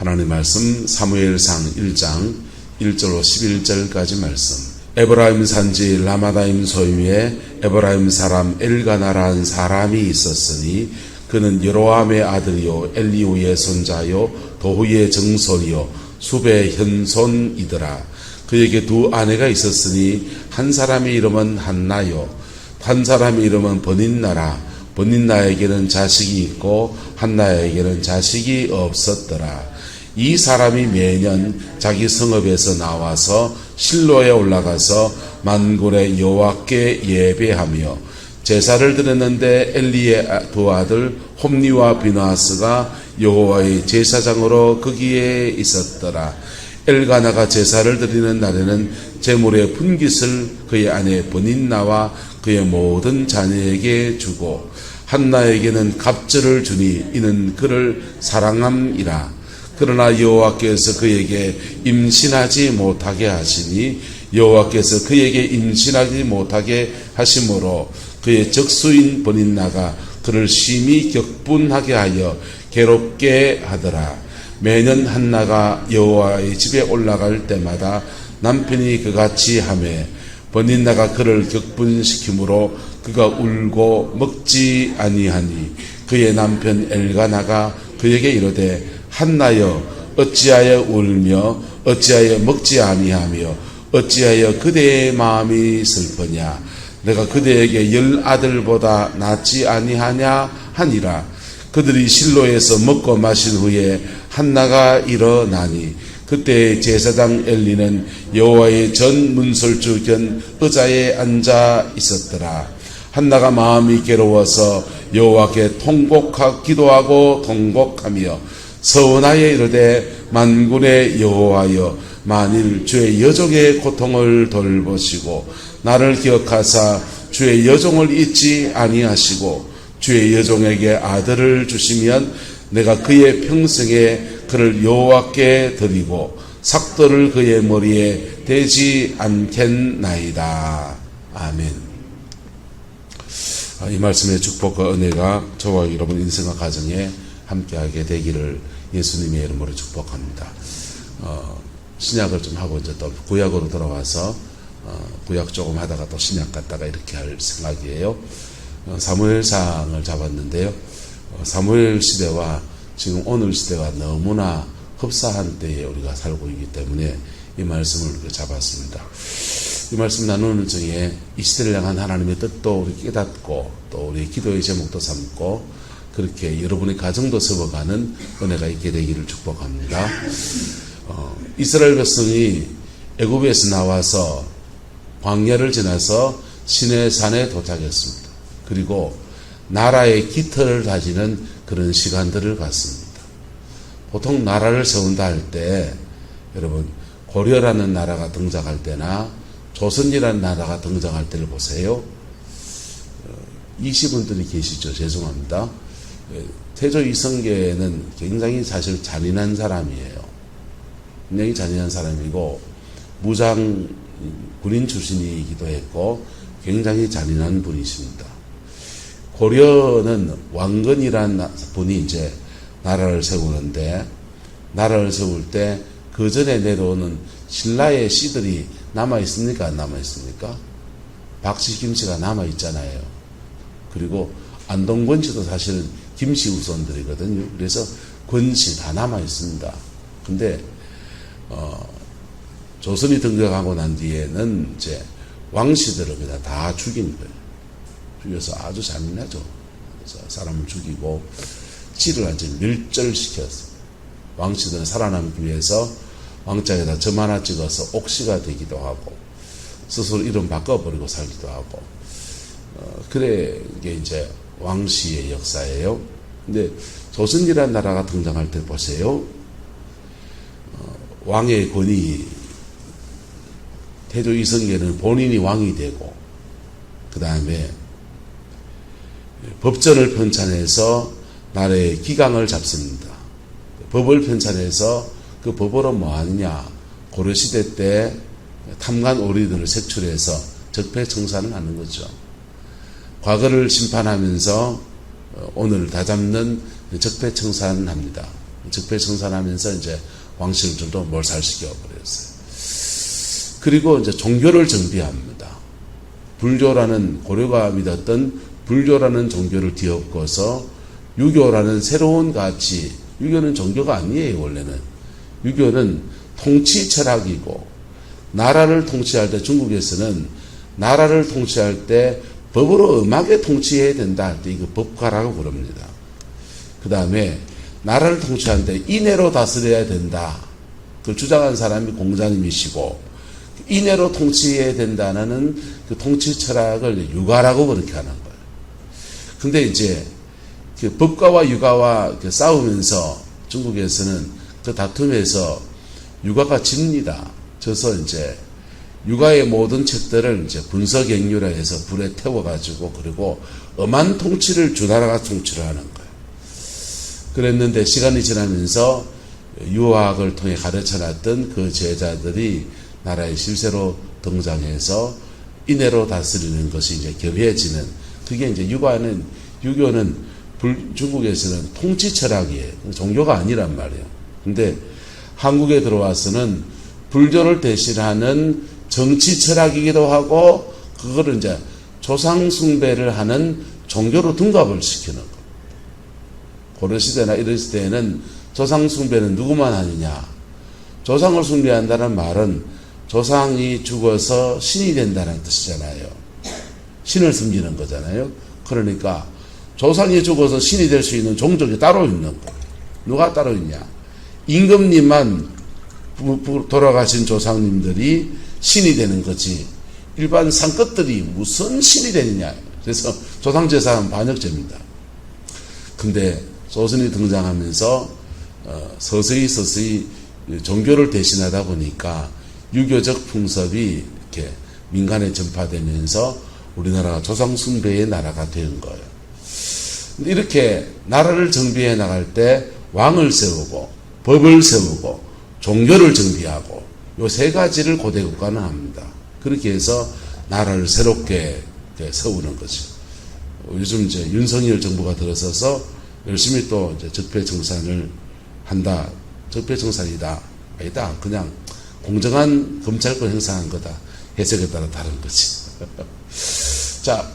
하나님 말씀 사무엘상 1장 1절로 11절까지 말씀. 에브라임 산지 라마다임 소유에 에브라임 사람 엘가나라는 사람이 있었으니 그는 여로함의 아들이요 엘리후의 손자요 도후의 정손이요 숲의 현손이더라. 그에게 두 아내가 있었으니 한 사람의 이름은 한나요 한 사람의 이름은 버닌나라. 버닌나에게는 자식이 있고 한나에게는 자식이 없었더라. 이 사람이 매년 자기 성읍에서 나와서 실로에 올라가서 만군의 여호와께 예배하며 제사를 드렸는데 엘리의 두 아들 홈니와 비나스가 여호와의 제사장으로 거기에 있었더라. 엘가나가 제사를 드리는 날에는 제물의 분깃을 그의 아내 버닌나와 그의 모든 자녀에게 주고 한나에게는 갑절을 주니 이는 그를 사랑함이라. 그러나 여호와께서 그에게 임신하지 못하게 하시니 여호와께서 그에게 임신하지 못하게 하심으로 그의 적수인 버닌나가 그를 심히 격분하게 하여 괴롭게 하더라. 매년 한나가 여호와의 집에 올라갈 때마다 남편이 그같이 하매 버닌나가 그를 격분시키므로 그가 울고 먹지 아니하니 그의 남편 엘가나가 그에게 이르되 한나여 어찌하여 울며 어찌하여 먹지 아니하며 어찌하여 그대의 마음이 슬프냐. 내가 그대에게 10아들보다 낫지 아니하냐 하니라. 그들이 실로에서 먹고 마신 후에 한나가 일어나니 그때 제사장 엘리는 여호와의 전 문설주 견 의자에 앉아 있었더라. 한나가 마음이 괴로워서 여호와께 기도하고 통곡하며 서원하여 이르되 만군의 여호와여 만일 주의 여종의 고통을 돌보시고 나를 기억하사 주의 여종을 잊지 아니하시고 주의 여종에게 아들을 주시면 내가 그의 평생에 그를 여호와께 드리고 삭도를 그의 머리에 대지 않겠나이다. 아멘. 이 말씀의 축복과 은혜가 저와 여러분 인생과 가정에 함께하게 되기를 예수님의 이름으로 축복합니다. 신약을 좀 하고 이제 또 구약으로 돌아와서 구약 조금 하다가 또 신약 갔다가 이렇게 할 생각이에요. 사무엘상을 잡았는데요. 사무엘 시대와 지금 오늘 시대가 너무나 흡사한 때에 우리가 살고 있기 때문에 이 말씀을 잡았습니다. 이 말씀 나누는 중에 이 시대를 향한 하나님의 뜻도 우리 깨닫고 또 우리 기도의 제목도 삼고 그렇게 여러분의 가정도 세워가는 은혜가 있게 되기를 축복합니다. 이스라엘 백성이 애굽에서 나와서 광야를 지나서 시내산에 도착했습니다. 그리고 나라의 깃털을 다지는 그런 시간들을 갖습니다. 보통 나라를 세운다 할 때 여러분 고려라는 나라가 등장할 때나 조선이라는 나라가 등장할 때를 보세요. 20분들이 계시죠. 죄송합니다. 태조 이성계는 굉장히 사실 잔인한 사람이에요. 굉장히 잔인한 사람이고 무장 군인 출신이기도 했고 굉장히 잔인한 분이십니다. 고려는 왕건이라는 분이 이제 나라를 세우는데 나라를 세울 때 그 전에 내려오는 신라의 씨들이 남아있습니까? 안 남아있습니까? 박씨, 김씨가 남아있잖아요. 그리고 안동 권씨도 사실은 김씨 후손들이거든요. 그래서 권씨 다 남아있습니다. 근데 조선이 등장하고 난 뒤에는 이제 왕씨들을 그냥 다 죽인 거예요. 죽여서 아주 잔인하죠. 그래서 사람을 죽이고 찌를 완전히 멸절시켰어요. 왕씨들은 살아남기 위해서 왕자에다 점 하나 찍어서 옥시가 되기도 하고 스스로 이름 바꿔버리고 살기도 하고 그래 이게 이제 왕씨의 역사예요. 근데 조선이라는 나라가 등장할 때 보세요. 왕의 권위 태조 이성계는 본인이 왕이 되고 그 다음에 법전을 편찬해서 나라의 기강을 잡습니다. 법을 편찬해서 그 법으로 뭐 하느냐 고려시대 때 탐관 오리들을 색출해서 적폐청산을 하는 거죠. 과거를 심판하면서 오늘을 다잡는 적폐청산을 합니다. 적폐청산하면서 이제 왕실들도 몰살시켜 버렸어요. 그리고 이제 종교를 정비합니다. 불교라는, 고려가 믿었던 불교라는 종교를 뒤엎고서 유교라는 새로운 가치, 유교는 종교가 아니에요. 원래는 유교는 통치 철학이고, 나라를 통치할 때, 중국에서는 나라를 통치할 때 법으로 엄하게 통치해야 된다 할 때 이거 법가라고 부릅니다. 그 다음에 나라를 통치할 때 인애로 다스려야 된다, 그걸 주장한 사람이 공자님이시고, 인애로 통치해야 된다는 그 통치 철학을 유가라고 그렇게 하는 거예요. 근데 이제 그 법가와 유가와 싸우면서 중국에서는 그 다툼에서 유가가 집니다. 져서 이제 유가의 모든 책들을 이제 분서갱유라 해서 불에 태워가지고, 그리고 엄한 통치를 주나라가 통치를 하는 거예요. 그랬는데 시간이 지나면서 유학을 통해 가르쳐놨던 그 제자들이 나라의 실세로 등장해서 인애로 다스리는 것이 이제 교회해지는, 그게 이제 유교는 중국에서는 통치 철학이에요. 종교가 아니란 말이에요. 근데 한국에 들어와서는 불교를 대신하는 정치 철학이기도 하고, 그거를 이제 조상 숭배를 하는 종교로 등갑을 시키는 거. 고려시대나 이런 시대에는 조상 숭배는 누구만 하느냐? 조상을 숭배한다는 말은 조상이 죽어서 신이 된다는 뜻이잖아요. 신을 섬기는 거잖아요. 그러니까 조상이 죽어서 신이 될 수 있는 종족이 따로 있는 거예요. 누가 따로 있냐? 임금님만 돌아가신 조상님들이 신이 되는 거지, 일반 상급들이 무슨 신이 되느냐. 그래서 조상제사는 반역죄입니다. 근데 조선이 등장하면서 서서히 종교를 대신하다 보니까 유교적 풍습이 이렇게 민간에 전파되면서 우리나라가 조상 숭배의 나라가 된 거예요. 이렇게 나라를 정비해 나갈 때 왕을 세우고, 법을 세우고, 종교를 정비하고, 요 세 가지를 고대 국가는 합니다. 그렇게 해서 나라를 새롭게 세우는 거죠. 요즘 이제 윤석열 정부가 들어서서 열심히 또 이제 적폐청산을 한다. 적폐청산이다. 아니다. 그냥 공정한 검찰권 행사한 거다. 해석에 따라 다른 거지. 자,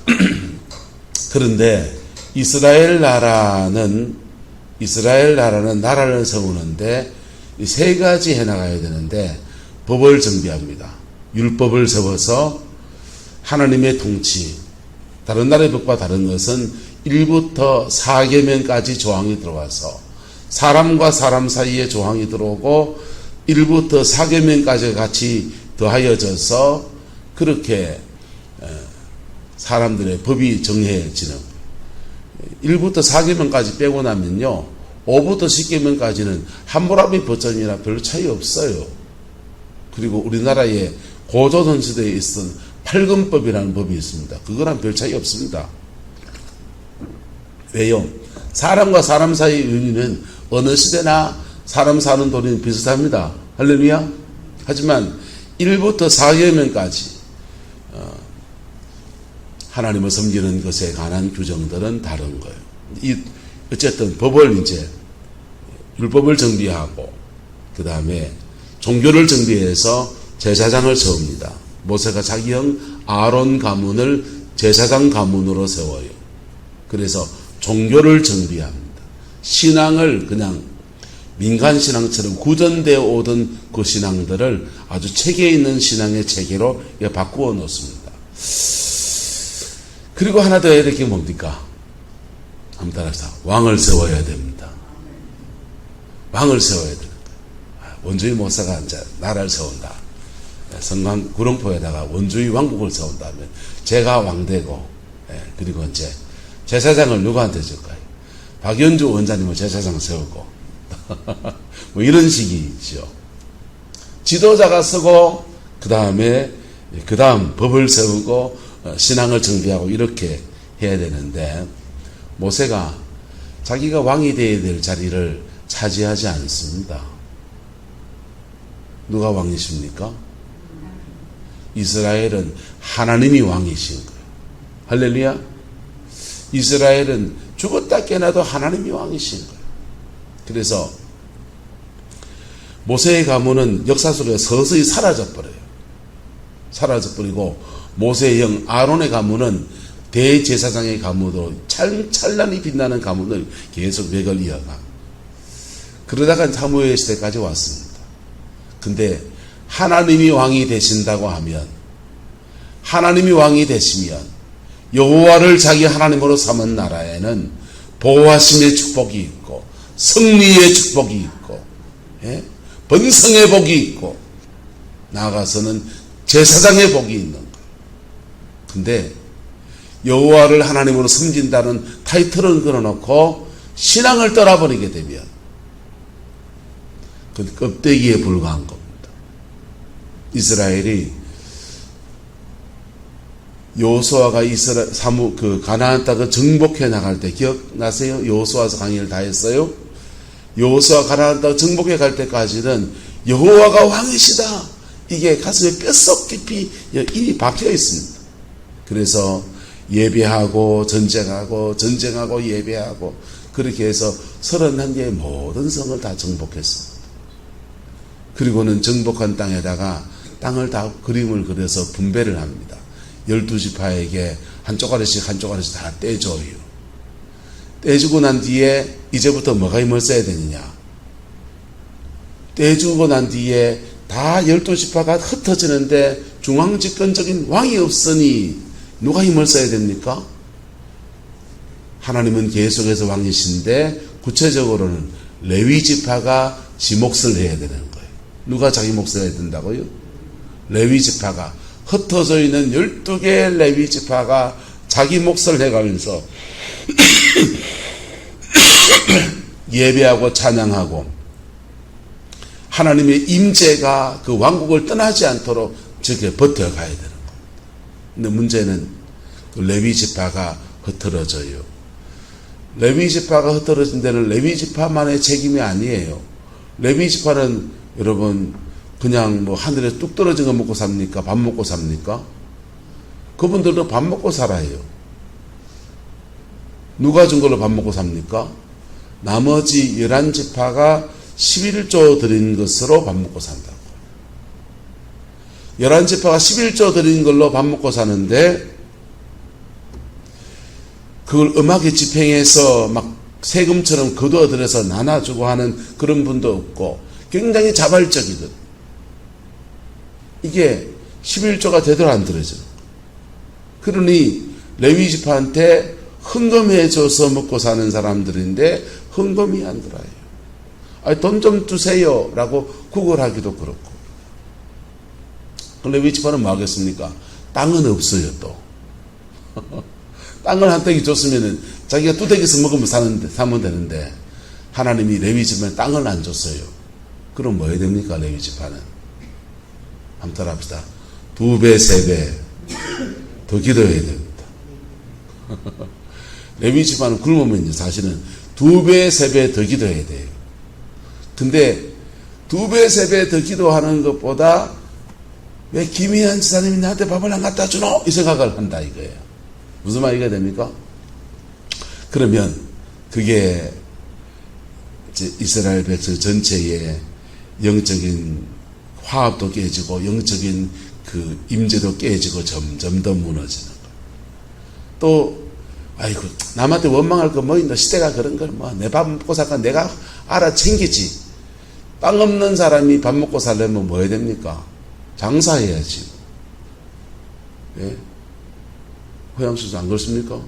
그런데 이스라엘 나라는 나라를 세우는데 이 세 가지 해나가야 되는데 법을 정비합니다. 율법을 세워서 하나님의 통치, 다른 나라의 법과 다른 것은 1부터 4계명까지 조항이 들어와서 사람과 사람 사이에 조항이 들어오고 1부터 4계명까지 같이 더하여져서 그렇게 사람들의 법이 정해지는, 1부터 4계명까지 빼고 나면요 5부터 10계명까지는 함무라비 법전이나 별 차이 없어요. 그리고 우리나라의 고조선 시대에 있었던 팔금법이라는 법이 있습니다. 그거랑 별 차이 없습니다. 왜요? 사람과 사람 사이의 의리는 어느 시대나 사람 사는 도리는 비슷합니다. 할렐루야. 하지만 1부터 4계명까지 하나님을 섬기는 것에 관한 규정들은 다른 거예요. 어쨌든 법을 이제 율법을 정비하고 그 다음에 종교를 정비해서 제사장을 세웁니다. 모세가 자기 형 아론 가문을 제사장 가문으로 세워요. 그래서 종교를 정비합니다. 신앙을 그냥 민간 신앙처럼 구전되어 오던 그 신앙들을 아주 체계 있는 신앙의 체계로 바꾸어 놓습니다. 그리고 하나 더 해야 될 게 뭡니까? 한번 따라합시다. 왕을 세워야 됩니다. 왕을 세워야 됩니다. 원주의 모사가 이제 나라를 세운다. 성강 구룡포에다가 원주의 왕국을 세운다면 제가 왕되고, 그리고 이제 제사장을 누구한테 줄까요? 박연주 원장님을 제사장 세우고 뭐 이런 식이죠. 지도자가 서고 그 다음 법을 세우고 신앙을 정비하고 이렇게 해야 되는데 모세가 자기가 왕이 되어야 될 자리를 차지하지 않습니다. 누가 왕이십니까? 이스라엘은 하나님이 왕이신 거예요. 할렐루야. 이스라엘은 죽었다 깨나도 하나님이 왕이신 거예요. 그래서 모세의 가문은 역사 속에 서서히 사라져버려요. 사라져버리고 모세의 형 아론의 가문은 대제사장의 가문으로 찬란히 빛나는 가문을 계속 맥을 이어가. 그러다가 사무엘 시대까지 왔습니다. 근데 하나님이 왕이 되신다고 하면, 하나님이 왕이 되시면 여호와를 자기 하나님으로 삼은 나라에는 보호하심의 축복이 있고 승리의 축복이 있고 번성의 복이 있고 나아가서는 제사장의 복이 있는 거예요. 근데 여호와를 하나님으로 섬긴다는 타이틀은 걸어놓고 신앙을 떠나버리게 되면 그 껍데기에 불과한 겁니다. 이스라엘이 여호수아가 가나안 땅을 정복해 나갈 때 기억나세요? 여호수아서 강의를 다 했어요. 여호수아 가나안 땅 정복해 갈 때까지는 여호와가 왕이시다, 이게 가슴에 뼛속 깊이 이미 박혀 있습니다. 그래서 예배하고 전쟁하고 예배하고 그렇게 해서 31개의 모든 성을 다 정복했습니다. 그리고는 정복한 땅에다가 땅을 다 그림을 그려서 분배를 합니다. 12지파에게 한 쪼가리씩 다 떼줘요. 떼주고 난 뒤에 이제부터 뭐가 힘을 써야 되느냐. 떼주고 난 뒤에 다 12지파가 흩어지는데 중앙집권적인 왕이 없으니 누가 힘을 써야 됩니까? 하나님은 계속해서 왕이신데 구체적으로는 레위지파가 지 몫을 해야 되는 거예요. 누가 자기 몫을 해야 된다고요? 레위지파가, 흩어져 있는 12개의 레위지파가 자기 몫을 해가면서 예배하고 찬양하고 하나님의 임재가 그 왕국을 떠나지 않도록 저렇게 버텨가야 되는 겁니다. 근데 문제는 그 레위지파가 흩어져요. 레위지파가 흩어진 데는 레위지파만의 책임이 아니에요. 레위지파는 여러분 그냥 뭐 하늘에 뚝 떨어진 거 먹고 삽니까? 밥 먹고 삽니까? 그분들도 밥 먹고 살아요. 누가 준 걸로 밥 먹고 삽니까? 나머지 11지파가 11조 드린 것으로 밥 먹고 산다고. 11지파가 11조 드린 걸로 밥 먹고 사는데 그걸 음하게 집행해서 막 세금처럼 거두어들여서 나눠주고 하는 그런 분도 없고 굉장히 자발적이거든. 이게 11조가 되도록 안 들어져요. 그러니 레위지파한테 헌금해줘서 먹고 사는 사람들인데 헌금이 안 들어요. 아니, 돈 좀 주세요 라고 구걸하기도 그렇고. 레위지파는 뭐 하겠습니까? 땅은 없어요 또. 땅을 한 떼기 줬으면 자기가 뚜벅이에서 먹으면 사면 되는데 하나님이 레위지파에 땅을 안 줬어요. 그럼 뭐 해야 됩니까? 레위지파는 한번 따라합시다. 2배, 3배 더 기도해야 됩니다. 레위지파는 굶으면 사실은 2배, 3배 더 기도해야 돼요. 근데 2배, 3배 더 기도하는 것보다 왜 김희한 지사님이 나한테 밥을 안 갖다 주노? 이 생각을 한다 이거예요. 무슨 말이가 됩니까? 그러면 그게 이제 이스라엘 백성 전체의 영적인 화합도 깨지고 영적인 그 임재도 깨지고 점점 더 무너지는 거예요. 또 아이고 남한테 원망할 거 뭐 있나, 시대가 그런 걸 뭐 내 밥 먹고 살까 내가 알아 챙기지. 빵 없는 사람이 밥 먹고 살려면 뭐 해야 됩니까? 장사해야지. 예? 허양수도 안 그렇습니까?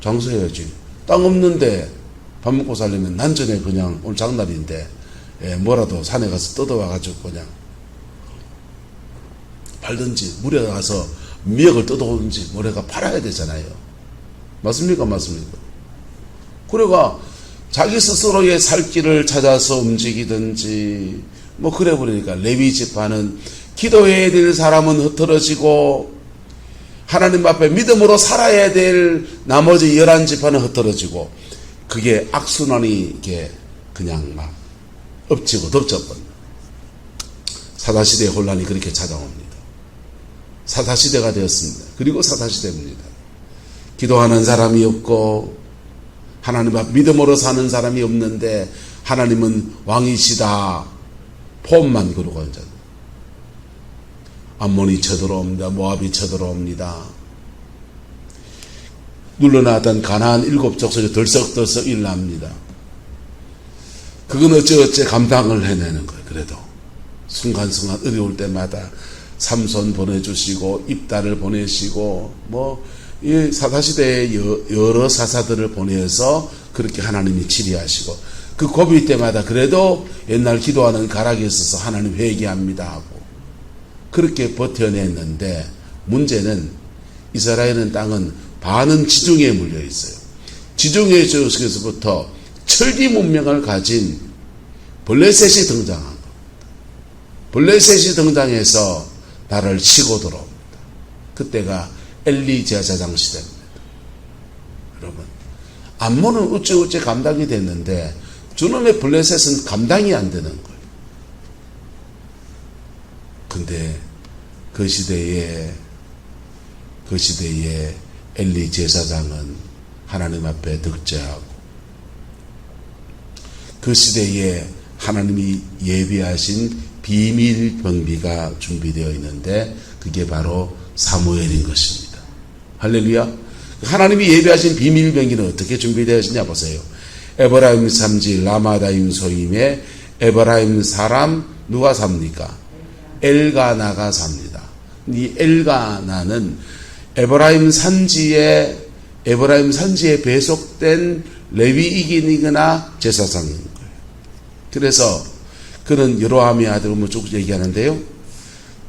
장사해야지. 땅 없는데 밥 먹고 살려면 난전에 그냥 오늘 장날인데 뭐라도 산에 가서 뜯어와가지고 그냥 팔든지 물에 가서 미역을 뜯어오든지 뭐래가 팔아야 되잖아요. 맞습니까? 맞습니까? 그래가 자기 스스로의 살 길을 찾아서 움직이든지 뭐 그래 버리니까 레위지파는 기도해야 될 사람은 흩어지고 하나님 앞에 믿음으로 살아야 될 나머지 11지파는 흩어지고 그게 악순환이 이렇게 그냥 막 엎치고 덮쳐버려. 사사시대의 혼란이 그렇게 찾아옵니다. 사사시대가 되었습니다. 그리고 사사시대입니다. 기도하는 사람이 없고 하나님 앞 믿음으로 사는 사람이 없는데 하나님은 왕이시다, 폼만 그러고 이제 암몬이 쳐들어옵니다. 모압이 쳐들어옵니다. 눌러놨던 가나안 7족속이 들썩들썩 일어납니다. 그건 어째 감당을 해내는 거예요. 그래도 순간순간 어려울 때마다 삼손 보내주시고 입다를 보내시고 이 사사시대의 여러 사사들을 보내서 그렇게 하나님이 치리하시고 그 고비 때마다 그래도 옛날 기도하는 가락에 있어서 하나님 회개합니다 하고 그렇게 버텨냈는데 문제는 이스라엘은 땅은 반은 지중해에 물려 있어요. 지중해 쪽에서부터 철기 문명을 가진 블레셋이 등장한 겁니다. 블레셋이 등장해서 나라를 치고 들어옵니다. 그때가 엘리 제사장 시대입니다. 여러분, 암몬은 어찌어찌 감당이 됐는데 저놈의 블레셋은 감당이 안 되는 거예요. 근데 그 시대에 엘리 제사장은 하나님 앞에 득죄하고 그 시대에 하나님이 예비하신 비밀 병비가 준비되어 있는데 그게 바로 사무엘인 것입니다. 할렐루야. 하나님이 예비하신 비밀 병기는 어떻게 준비되어 있냐 보세요. 에브라임 산지 라마다임 소임에 에브라임 사람 누가 삽니까? 엘가나가 삽니다. 이 엘가나는 에브라임 산지에 배속된 레위이긴이거나 제사장인 거예요. 그래서 그는 여로함의 아들 쭉 얘기하는데요.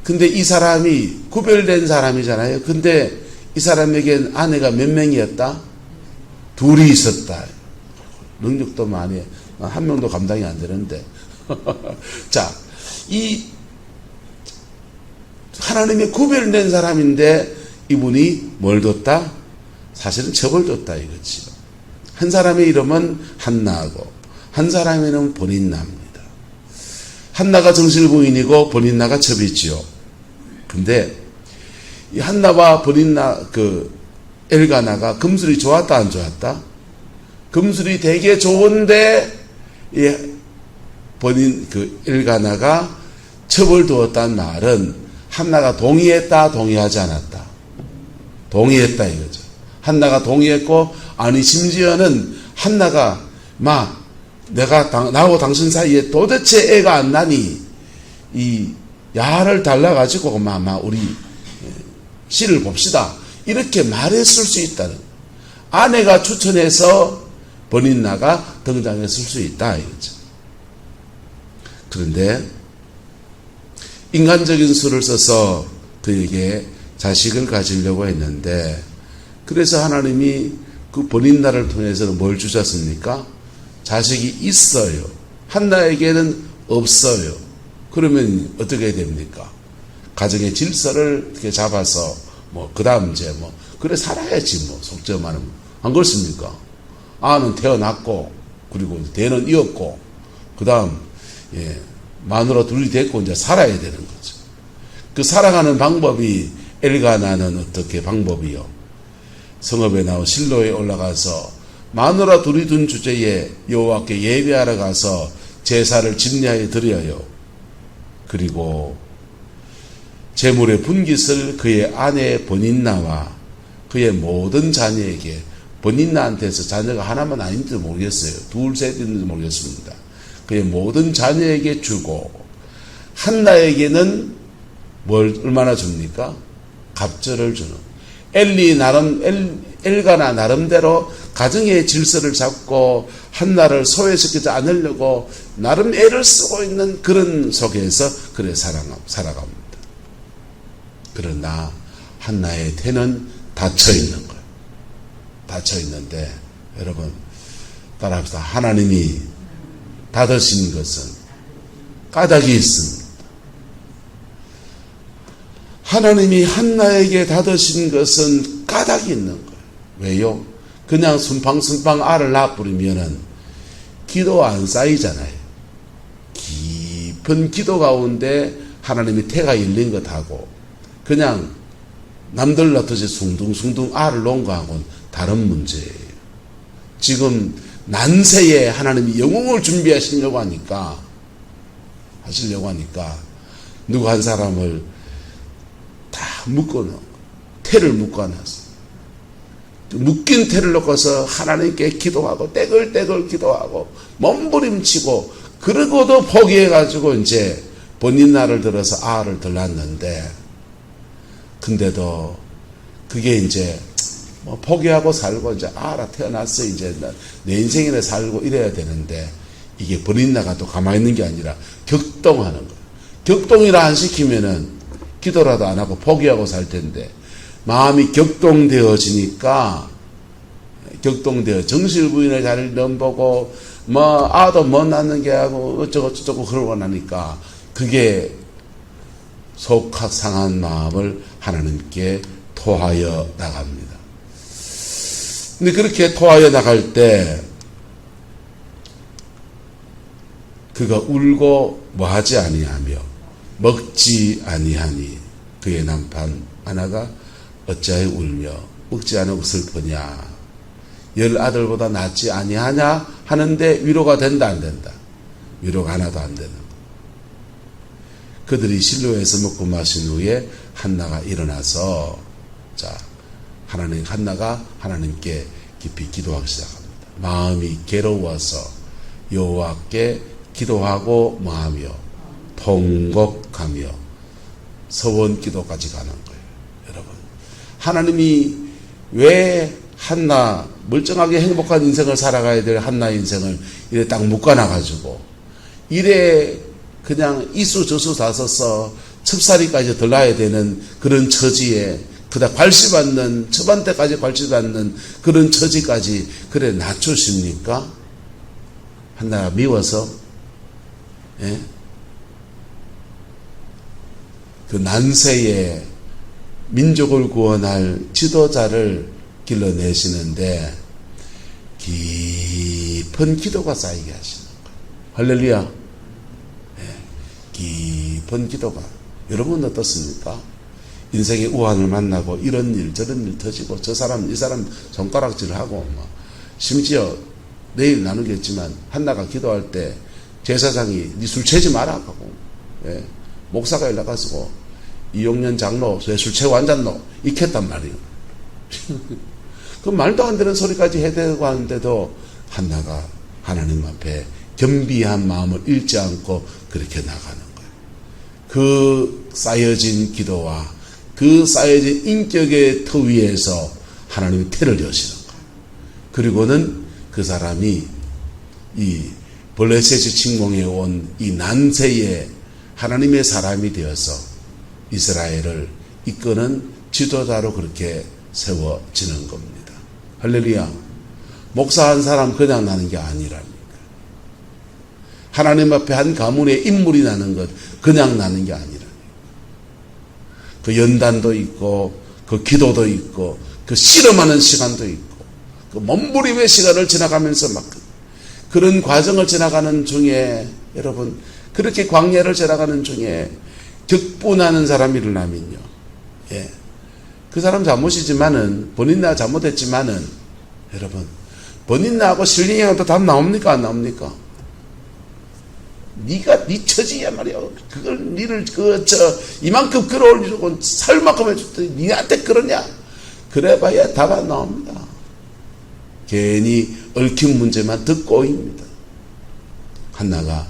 근데 이 사람이 구별된 사람이잖아요. 근데 이 사람에겐 아내가 몇 명이었다? 둘이 있었다. 능력도 많이, 한 명도 감당이 안 되는데. 자, 이 하나님의 구별된 사람인데 이분이 뭘 뒀다? 사실은 첩을 뒀다 이거지요. 한 사람의 이름은 한나하고 한 사람의 이름은 보닌나입니다. 한나가 정실부인이고 보닌나가 첩이지요. 근데 이 한나와 보닌나 엘가나가 금술이 좋았다 안 좋았다? 금술이 되게 좋은데 엘가나가 첩을 두었다는 말은 한나가 동의했다 동의하지 않았다? 동의했다 이거죠. 한나가 동의했고 아니 심지어는 한나가 나하고 당신 사이에 도대체 애가 안 나니 이 야를 달라가지고 우리 씨를 봅시다 이렇게 말했을 수 있다는 아내가 추천해서 버닌나가 등장했을 수 있다 이거죠. 그런데 인간적인 수를 써서 그에게 자식을 가지려고 했는데 그래서 하나님이 그 버닌나를 통해서는 뭘 주셨습니까? 자식이 있어요. 한나에게는 없어요. 그러면 어떻게 됩니까? 가정의 질서를 어떻게 잡아서 그 다음 이제 그래 살아야지 속죄 말하면 안 그렇습니까? 아는 태어났고 그리고 대는 이었고 그 다음 마누라 둘이 됐고 이제 살아야 되는 거죠. 그 살아가는 방법이 엘가나는 어떻게 방법이요? 성읍에 나와 실로에 올라가서 마누라 둘이 둔 주제에 여호와께 예배하러 가서 제사를 진리하여 드려요. 그리고 제물의 분깃을 그의 아내 버닌나와 그의 모든 자녀에게 버닌나한테서 자녀가 하나만 아닌지도 모르겠어요. 둘, 셋인지도 모르겠습니다. 그의 모든 자녀에게 주고 한나에게는 얼마나 줍니까? 갑절을 주는. 엘가나 나름대로 가정의 질서를 잡고 한나를 소외시키지 않으려고 나름 애를 쓰고 있는 그런 속에서 그래 살아갑니다. 그러나 한나의 태는 닫혀 있는 거예요. 닫혀 있는데 여러분 따라합시다. 하나님이 닫으신 것은 까닭이 있습니다. 하나님이 한나에게 닫으신 것은 까닭이 있는 거예요. 왜요? 그냥 순팡순팡 알을 낳아버리면은 기도 안 쌓이잖아요. 깊은 기도 가운데 하나님이 태가 열린 것하고 그냥 남들 낳듯이 숭둥숭둥 알을 놓은 거하고는 다른 문제예요. 지금 난세에 하나님이 영웅을 준비하시려고 하니까 하시려고 하니까 누구 한 사람을 다 묶어놓고 태를 묶어놨어. 묶인 태를 놓고서 하나님께 기도하고 떼글떼글 기도하고 몸부림치고 그러고도 포기해가지고 이제 본인 날을 들어서 알을 덜 낳았는데, 근데도 그게 이제 뭐 포기하고 살고 이제 태어났어, 이제 내 인생이나 살고 이래야 되는데, 이게 본인 나가 또 가만히 있는 게 아니라 격동하는 거예요. 격동이라 안 시키면은 기도라도 안 하고 포기하고 살 텐데, 마음이 격동되어지니까, 정실부인의 자리를 넘보고 뭐 아도 못 낳는 게 하고 어쩌고 저쩌고 그러고 나니까 그게 속학 상한 마음을 하나님께 토하여 나갑니다. 근데 그렇게 토하여 나갈 때 그가 울고 뭐하지 아니하며 먹지 아니하니 그의 남편 아나가 어찌하여 울며 먹지 않고 슬프냐, 열 아들보다 낫지 아니하냐 하는데 위로가 된다 안 된다? 위로가 하나도 안 되는 거. 그들이 실로에서 먹고 마신 후에 한나가 일어나서 한나가 하나님께 깊이 기도하기 시작합니다. 마음이 괴로워서 여호와께 기도하고 뭐하며 통곡하며 서원 기도까지 가는 거예요. 여러분, 하나님이 왜 한나, 멀쩡하게 행복한 인생을 살아가야 될 한나의 인생을 이래 딱 묶어놔가지고 이래 그냥 이수저수 다 써서 첩살이까지 덜 나야 되는 그런 처지에, 그다 괄시받는, 처반때까지 괄시받는 그런 처지까지 그래 낮추십니까? 한나가 미워서? 예? 그 난세에 민족을 구원할 지도자를 길러내시는데 깊은 기도가 쌓이게 하시는 거예요. 할렐루야. 네. 깊은 기도가. 여러분 어떻습니까? 인생의 우환을 만나고 이런 일 저런 일 터지고 저 사람 이 사람 손가락질하고 뭐 심지어 내일 나누겠지만 한나가 기도할 때 제사장이 니 술 취하지 마라 하고, 예. 목사가 연락하시고 이용년 장로 왜 술 취하고 앉았노? 익혔단 말이에요. 그 말도 안 되는 소리까지 해대고 하는데도 한나가 하나님 앞에 겸비한 마음을 잃지 않고 그렇게 나가는 거예요. 그 쌓여진 기도와 그 쌓여진 인격의 터 위에서 하나님이 태를 여시는 거예요. 그리고는 그 사람이 이 블레셋이 침공해 온 이 난세에 하나님의 사람이 되어서 이스라엘을 이끄는 지도자로 그렇게 세워지는 겁니다. 할렐루야. 목사 한 사람 그냥 나는 게 아니라니까. 하나님 앞에 한 가문의 인물이 나는 것 그냥 나는 게 아니라니까. 그 연단도 있고 그 기도도 있고 그 씨름하는 시간도 있고 그 몸부림의 시간을 지나가면서 막 그런 과정을 지나가는 중에, 여러분 그렇게 광야를 지나가는 중에 격분하는 사람이 일어나면요, 예, 그 사람 잘못이지만은, 본인 나 잘못했지만은, 여러분 본인 나하고 신령이하고 답 나옵니까 안 나옵니까? 네가 네 처지야 말이야. 그걸 니를 이만큼 끌어올리고 살 만큼 해줬더니 니한테 그러냐? 그래봐야 답 안 나옵니다. 괜히 얽힌 문제만 듣고입니다. 한나가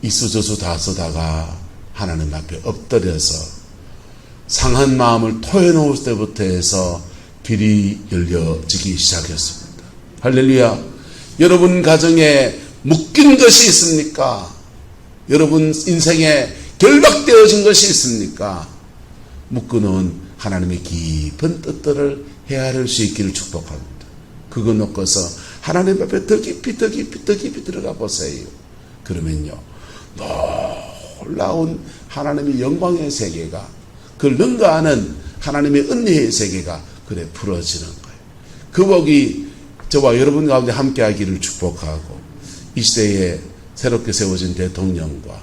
이수저수 다 쓰다가 하나님 앞에 엎드려서 상한 마음을 토해놓을 때부터 해서 길이 열려지기 시작했습니다. 할렐루야. 여러분 가정에 묶인 것이 있습니까? 여러분 인생에 결박되어진 것이 있습니까? 묶어놓은 하나님의 깊은 뜻들을 헤아릴 수 있기를 축복합니다. 그거 놓고서 하나님 앞에 더 깊이 들어가 보세요. 그러면요, 놀라운 하나님의 영광의 세계가, 그걸 능가하는 하나님의 은혜의 세계가 그래 풀어지는 거예요. 그 복이 저와 여러분 가운데 함께하기를 축복하고, 이 시대에 새롭게 세워진 대통령과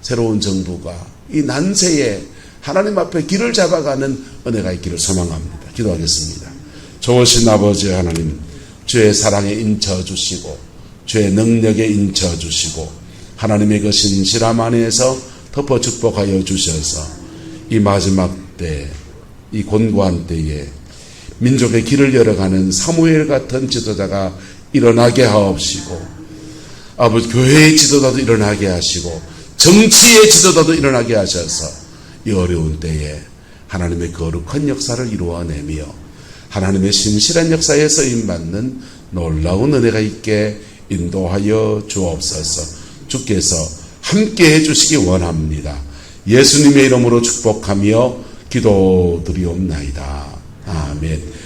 새로운 정부가 이 난세에 하나님 앞에 길을 잡아가는 은혜가 있기를 소망합니다. 기도하겠습니다. 좋으신 아버지 하나님, 주의 사랑에 인쳐주시고 주의 능력에 인쳐주시고 하나님의 그 신실함 안에서 덮어 축복하여 주셔서 이 마지막 때, 이 곤고한 때에 민족의 길을 열어가는 사무엘 같은 지도자가 일어나게 하옵시고, 아버지 교회의 지도자도 일어나게 하시고 정치의 지도자도 일어나게 하셔서 이 어려운 때에 하나님의 거룩한 역사를 이루어내며 하나님의 신실한 역사에 쓰임받는 놀라운 은혜가 있게 인도하여 주옵소서. 주께서 함께 해주시기 원합니다. 예수님의 이름으로 축복하며 기도드리옵나이다. 아멘.